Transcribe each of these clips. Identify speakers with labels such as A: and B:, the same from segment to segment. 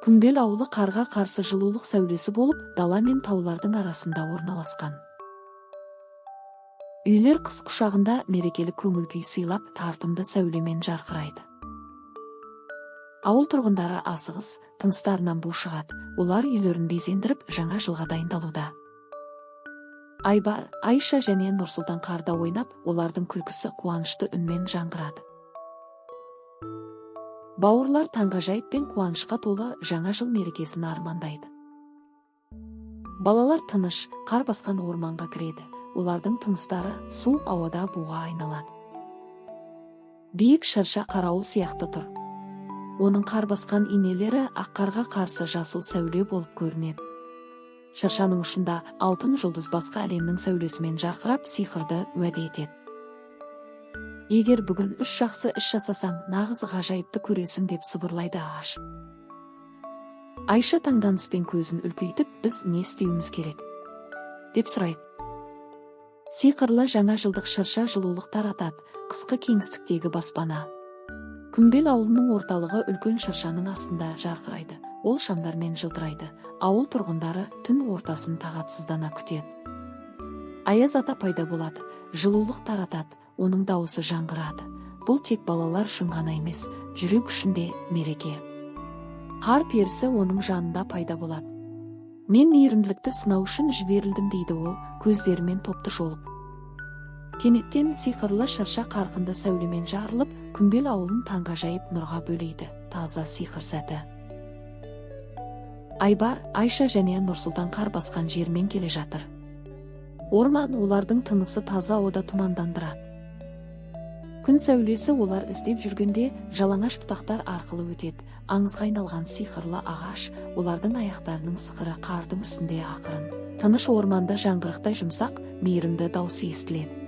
A: Күмбел ауылы қарға қарсы жылулық сәулесі болып, дала мен таулардың арасында орналасқан. Үйлер қыс құшағында мерекелік көңіл-күй сыйлап, тартымды сәулемен жарқырайды. Ауыл тұрғындары асығыс, тыныстарынан бу шығады. Олар үйлерін безендіріп, жаңа жылға дайындалуда. Айбар, Айша және Нұрсұлтан қарда ойнап, олардың күлкісі қуанышты үнмен жаңғырады. Бауырлар таңғажайып пен қуанышқа толы жаңа жыл мерекесін армандайды. Балалар тыныш, қар басқан орманға кіреді. Олардың тыныстары суық ауада буға айналады. Биік шырша қарауыл сияқты тұр. Оның қар басқан инелері аққарға қарсы жасыл сәуле болып көрінеді. Шыршаның ұшында алтын жұлдыз басқа әлемнің сәулесімен жарқырап, сиқырды уәде етеді. Егер бүгін үш жақсы іс жасасаң, нағыз ғажайыпты көресің деп сыбырлайды ағаш. Айша таңданыспен көзін үлкейтіп, біз не істеуіміз керек деп сұрайды. Сиқырлы жаңа жылдық шырша жылулық таратады, қысқы кеңістіктегі баспана. Күмбел ауылының орталығы үлкен шыршаның астында жарқырайды. Ол шамдармен жылтырайды. Ауыл тұрғындары түн ортасын тағатсыздана күтеді. Аяз ата пайда болады, жылулық таратады, оның дауысы жаңғырады. Бұл тек балалар үшін ғана емес, жүрек үшін де мереке. Қар перісі оның жанында пайда болады. Мен мейірімділікті сынау үшін жіберілдім дейді ол, көздерімен топты шолып. Кенеттен сиқырлы шырша қарқынды сәулемен жарылып, күмбел ауылын таңғажайып нұрға бөлейді. Таза сиқыр сәті. Айбар, Айша және Нұрсұлтан қар басқан жермен келе жатыр. Орман олардың тынысы таза ауада тұмандандырады. Күн сәулесі олар іздеп жүргенде жалаңаш бұтақтар арқылы өтеді. Аңызға айналған сиқырлы ағаш, олардың аяқтарының сықыры қардың үстінде ақырын. Тыныш орманда жаңғырықтай жұмсақ, мейірімді даусы естіледі.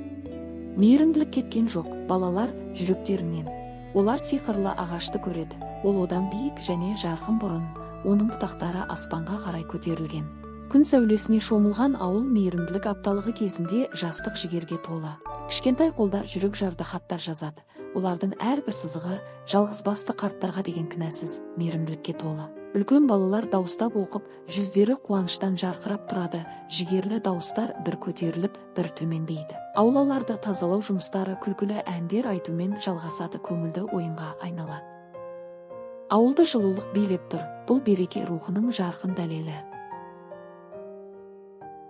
A: Мейірімділік кеткен жоқ, балалар жүректерінен. Олар сиқырлы ағашты көреді. Ол одан биік және жарқын бұрын, оның бұтақтары аспанға қарай көтерілген. Күн сәулесіне шомылған ауыл мейірімділік апталығы кезінде жастық жігерге толы. Кішкентай қолдар жүрек жарды хаттар жазады. Олардың әрбір сызығы жалғызбасты қарттарға деген кінәсіз мейірімділікке толы. Үлкен балалар дауыстап оқып, жүздері қуаныштан жарқырап тұрады. Жігерлі дауыстар бір көтеріліп, бір төмендейді. Аулаларды тазалау жұмыстары күлкілі әндер айтумен жалғасады, көңілді ойынға айналады. Ауылды жылулық билеп тұр. Бұл береке рухының жарқын дәлелі.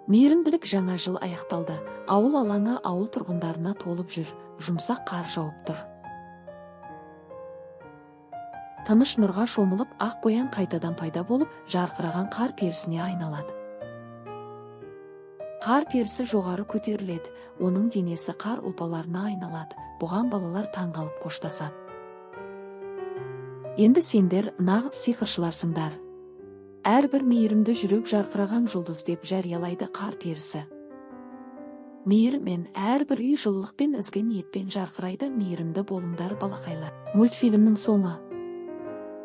A: Мейірімділік жаңа жыл аяқталды. Ауыл алаңы ауыл тұрғындарына толып жүр. Жұмсақ қар жауып тұр. Тыныш нұрға шомылып, ақ қоян қайтадан пайда болып, жарқыраған қар перісіне айналады. Қар перісі жоғары көтеріледі. Оның денесі қар ұлпаларына айналады. Бұған балалар таңғалып қоштасады. Енді сендер нағыз сиқыршыларсыңдар. Әрбір мейірімді жүрек жарқыраған жұлдыз деп жариялайды қар перісі. Мейірімен әрбір үй жылылық пен ізгі ниетпен жарқырайды. Мейірімді болыңдар балақайлар. Мультфильмнің соңы.